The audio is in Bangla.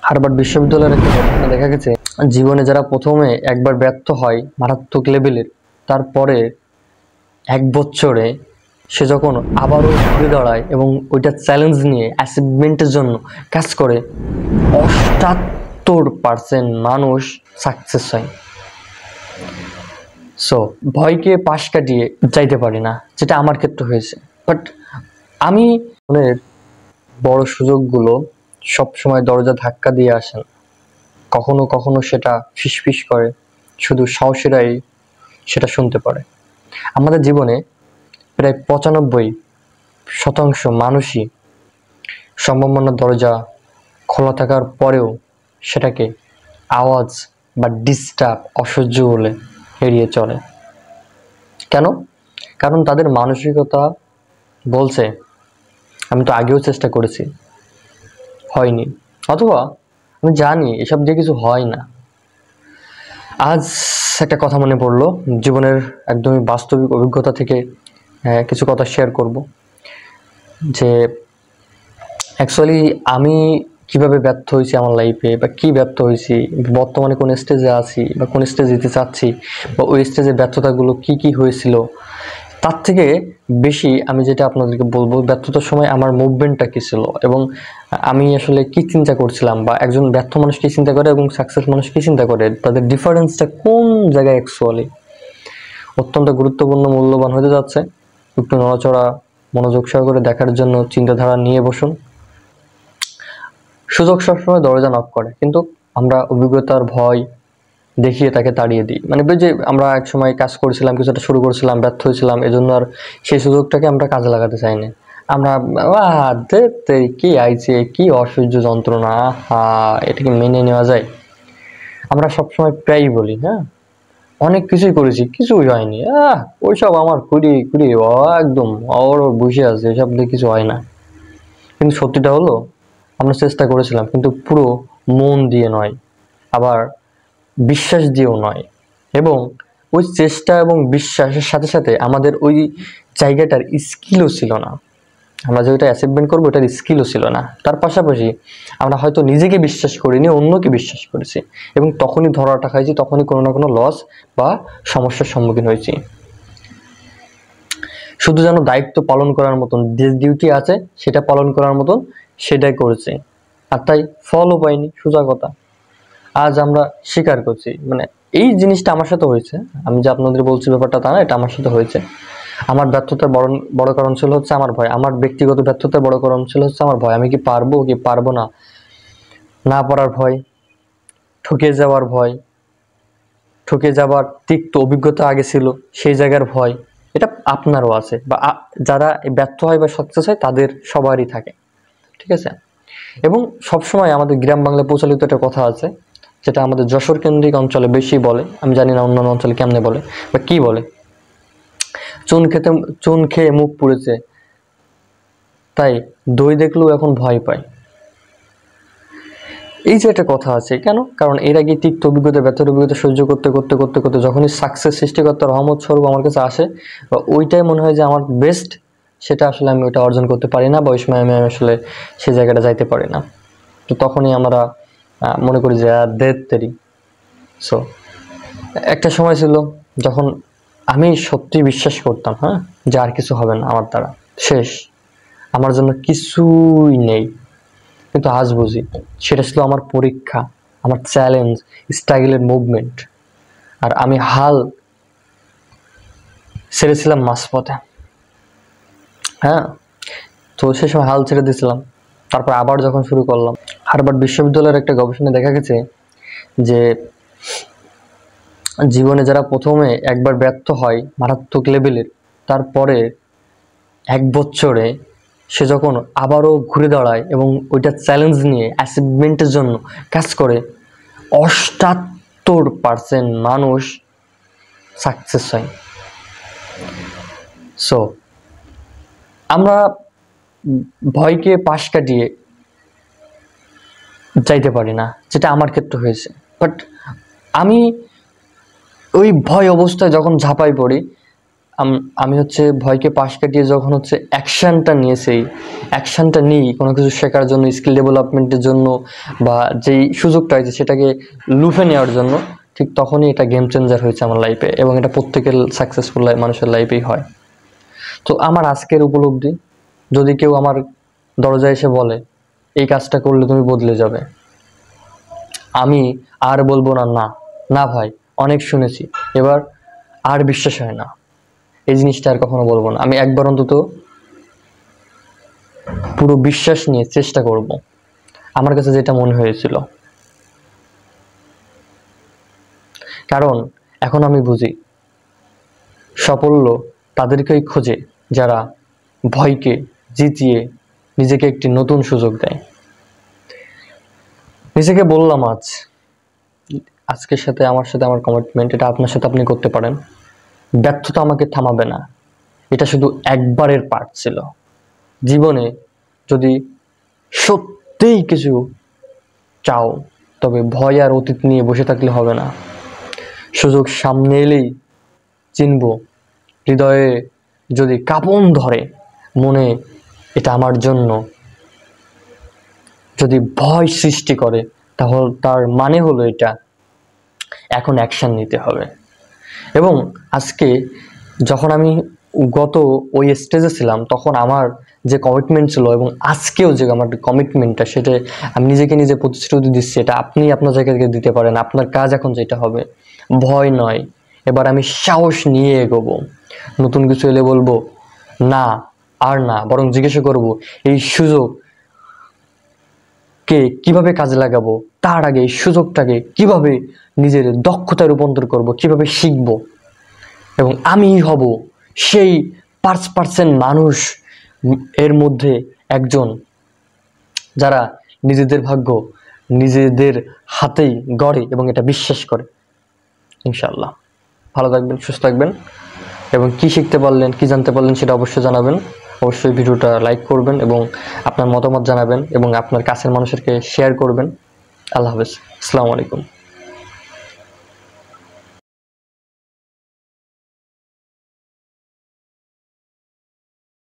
হার্ভার্ড বিশ্ববিদ্যালয়ের একটা গবেষণায় দেখা গেছে, জীবনে যারা প্রথমে একবার ব্যর্থ হয় মারাত্মক লেভেলের, তারপরে 1 বছরে সে যখন আবারও ঘুরে দাঁড়ায় এবং ওইটা চ্যালেঞ্জ নিয়ে অ্যাচিভমেন্টের জন্য কাজ করে, 78% মানুষ সাকসেস হয়। সো ভয়কে পাশ কাটিয়ে যাইতে পারি না, যেটা আমার ক্ষেত্রে হয়েছে। বাট আমি মনের বড় সুযোগগুলো সবসময় দরজা ধাক্কা দিয়ে আসেন, কখনো কখনো সেটা ফিসফিস করে, শুধু সাহসীরাই সেটা শুনতে পারে। আমাদের জীবনে প্রায় 95% মানুষই সম্ভাবনার দরজা খোলা থাকার পরেও সেটাকে আওয়াজ বা ডিস্টার্ব অসহ্য বলে এড়িয়ে চলে। কেন? কারণ তাদের মানসিকতা বলছে আমি তো আগেও চেষ্টা করেছি, হয়নি, অথবা আমি জানি এসব দিয়ে কিছু হয় না। আজ একটা কথা মনে পড়লো, জীবনের একদমই বাস্তবিক অভিজ্ঞতা থেকে কিছু কথা শেয়ার করব। যে অ্যাকচুয়ালি আমি কিভাবে ব্যর্থ হয়েছি আমার লাইফে, বা কি ব্যর্থ হয়েছি, বর্তমানে কোন স্টেজে আছি বা কোন স্টেজে যেতে চাচ্ছি, বা ওই স্টেজে ব্যর্থতাগুলো কি কি হয়েছিল, তার থেকে বেশি আমি যেটা আপনাদেরকে বলবো, ব্যর্থতার সময় আমার মুভমেন্টটা কী ছিল এবং আমি আসলে কি চিন্তা করছিলাম, বা একজন ব্যর্থ মানুষ কি চিন্তা করে এবং সাকসেস মানুষ কি চিন্তা করে, তাদের ডিফারেন্সটা কোন জায়গায় অ্যাকচুয়ালি অত্যন্ত গুরুত্বপূর্ণ, মূল্যবান হতে যাচ্ছে। একটু নড়াচড়া মনোযোগ সহকারে দেখার জন্য চিন্তাধারা নিয়ে বসুন। সুযোগ সবসময় দরজা নক করে, কিন্তু আমরা অভিজ্ঞতার ভয় দেখিয়ে তাকে তাড়িয়ে দিই। মানে যে আমরা এক সময় কাজ করেছিলাম, কিছু একটা শুরু করেছিলাম, ব্যর্থ হয়েছিলাম, এজন্য আর সেই সুযোগটাকে আমরা কাজে লাগাতে চাই না। আমরা কি আইছে, কি অসহ্য যন্ত্রণা, এটাকে মেনে নেওয়া যায়। আমরা সবসময় প্রায়ই বলি, হ্যাঁ অনেক কিছুই করেছি, কিছুই হয়নি, ওইসব আমার কুড়ি কুড়ি একদম ওর বসে আছে, এসব দিয়ে কিছু হয় না। কিন্তু সত্যিটা হলো আমরা চেষ্টা করেছিলাম, কিন্তু পুরো মন দিয়ে নয়, আবার বিশ্বাস দিয়েও নয়। এবং ওই চেষ্টা এবং বিশ্বাসের সাথে সাথে আমাদের ওই জায়গাটার স্কিলও ছিল না। আমরা যেটা অ্যাচিভমেন্ট করবো ওটার স্কিলও ছিল না। তার পাশাপাশি আমরা হয়তো নিজেকে বিশ্বাস করিনি, অন্যকে বিশ্বাস করেছি, এবং তখনই ধরাটা খাইছি, তখনই কোনো না কোনো লস বা সমস্যার সম্মুখীন হয়েছি। শুধু যেন দায়িত্ব পালন করার মতন, যে ডিউটি আছে সেটা পালন করার মতন সেটাই করেছে, আর তাই ফলও পাইনি। সোজা কথা, আজ আমরা স্বীকার করছি, মানে এই জিনিসটা আমার সাথে হয়েছে। আমি যে আপনাদের বলছি ব্যাপারটা তা না, এটা আমার সাথে হয়েছে। আমার ব্যর্থতার বড় কারণ ছিল হচ্ছে আমার ভয়। আমার ব্যক্তিগত ব্যর্থতার বড় কারণ ছিল হচ্ছে আমার ভয়। আমি কি পারবো কি পারবো না, না পারার ভয়, ঠকে যাওয়ার ভয়, ঠকে যাবার তিক্ত অভিজ্ঞতা আগে ছিল সেই জায়গার ভয়। এটা আপনারও আছে, বা যারা ব্যর্থ হয় বা সাকসেস হয় তাদের সবারই থাকে, ঠিক আছে? এবং সবসময় আমাদের গ্রাম বাংলায় প্রচলিত একটা কথা আছে, যেটা আমাদের যশোর কেন্দ্রিক অঞ্চলে বেশি বলে, আমি জানি না অন্যান্য অঞ্চলে কেমনে বলে বা কি বলে, চুন খেয়ে মুখ পুড়েছে, তাই দই দেখলেও এখন ভয় পায়। এই যে একটা কথা আছে, কেন? কারণ এর আগে তিক্ত অভিজ্ঞতা, ব্যর্থের অভিজ্ঞতা সহ্য করতে করতে করতে করতে যখনই সাকসেস সৃষ্টিকর্তার রহমত স্বরূপ আমার কাছে আসে, বা ওইটাই মনে হয় যে আমার বেস্ট, সেটা আসলে আমি ওইটা অর্জন করতে পারি না, বা ওই সময় আমি আসলে সেই জায়গাটা যাইতে পারি না। তো তখনই আমরা মনে করি যে দেরি। সো একটা সময় ছিল যখন আমি সত্যি বিশ্বাস করতাম, হ্যাঁ, যে আর কিছু হবে না, আমার দ্বারা শেষ, আমার জন্য কিছুই নেই। কিন্তু আজ বুঝি সেটা ছিল আমার পরীক্ষা, আমার চ্যালেঞ্জ, স্ট্রাগলের মুভমেন্ট। আর আমি হাল ছেড়েছিলাম মাঝপথে, হ্যাঁ। তো সে সময় হাল ছেড়ে দিয়েছিলাম, তারপর আবার যখন শুরু করলাম। হার্ভার্ড বিশ্ববিদ্যালয়ের একটা গবেষণায় দেখা গেছে যে জীবনে যারা প্রথমে একবার ব্যর্থ হয় মারাত্মক লেভেলের, তারপরে 1 বছরে সে যখন আবারও ঘুরে দাঁড়ায় এবং ওইটা চ্যালেঞ্জ নিয়ে অ্যাচিভমেন্টের জন্য কাজ করে, 78% মানুষ সাকসেস হয়। সো আমরা ভয়কে পাশ কাটিয়ে যাইতে পারি না, যেটা আমার ক্ষেত্রে হয়েছে। বাট আমি ওই ভয় অবস্থায় যখন ঝাঁপাই পড়ি, আমি হচ্ছে ভয়কে পাশ কাটিয়ে যখন হচ্ছে অ্যাকশনটা নিয়েছি, অ্যাকশনটা নিই কোনো কিছু শেখার জন্য, স্কিল ডেভেলপমেন্টের জন্য, বা যেই সুযোগটা আছে সেটাকে লুফে নেওয়ার জন্য, ঠিক তখনই এটা গেম চেঞ্জার হয়েছে আমার লাইফে, এবং এটা প্রত্যেকের সাকসেসফুল মানুষের লাইফেই হয়। তো আমার আজকের উপলব্ধি, যদি কেউ আমার দরজায় এসে বলে এই কাজটা করলে তুমি বদলে যাবে, আমি আর বলবো না না না ভাই, অনেক শুনেছি, এবার আর বিশ্বাস হয় না, এই জিনিসটা আর কখনো বলবো না। আমি একবার অন্তত পুরো বিশ্বাস নিয়ে চেষ্টা করব, আমার কাছে যেটা মনে হয়েছিল। কারণ এখন আমি বুঝি সাফল্য তাদেরকেই খোঁজে যারা ভয়কে জিতিয়ে নিজেকে একটি নতুন সুযোগ দেয়। নিজেকে বললাম আজকের সাথে আমার কমিটমেন্ট, এটা আপনার সাথে আপনি করতে পারেন। ব্যর্থতা আমাকে থামাবে না, এটা শুধু একবারের পার্ট ছিল। জীবনে যদি সত্যিই কিছু চাও, তবে ভয় আর অতীত নিয়ে বসে থাকলে হবে না। সুযোগ সামনে এলেই চিনব, হৃদয়ে যদি কাঁপন ধরে, মনে এটা আমার জন্য যদি ভয় সৃষ্টি করে, তাহলে তার মানে হলো এটা এখন অ্যাকশন নিতে হবে। এবং আজকে যখন আমি গত ওই স্টেজে ছিলাম, তখন আমার যে কমিটমেন্ট ছিল, এবং আজকেও যে আমার কমিটমেন্টটা, সেটা আমি নিজেকে নিজে প্রতিশ্রুতি দিচ্ছি, এটা আপনি আপনার জায়গা থেকে দিতে পারেন। আপনার কাজ এখন যেটা হবে, ভয় নয়, এবার আমি সাহস নিয়ে এগোবো। নতুন কিছু এলে বলবো না আর না, বরং জিজ্ঞাসা করবো এই সুযোগকে কিভাবে কাজে লাগাবো, তার আগে এই সুযোগটাকে কিভাবে নিজের দক্ষতায় রূপান্তর করব, কিভাবে শিখবো, এবং আমি হব সেই 5% মানুষ এর মধ্যে একজন, যারা নিজেদের ভাগ্য নিজেদের হাতেই গড়ে এবং এটা বিশ্বাস করে। ইনশাআল্লাহ। ভালো থাকবেন, সুস্থ থাকবেন, এবং কি শিখতে পারলেন, কি জানতে পারলেন সেটা অবশ্যই জানাবেন। অবশ্যই ভিডিওটা লাইক করবেন এবং আপনার মতামত জানাবেন, এবং আপনার কাছের মানুষদেরকে শেয়ার করবেন। আল্লাহ হাফেজ, আসসালামু আলাইকুম।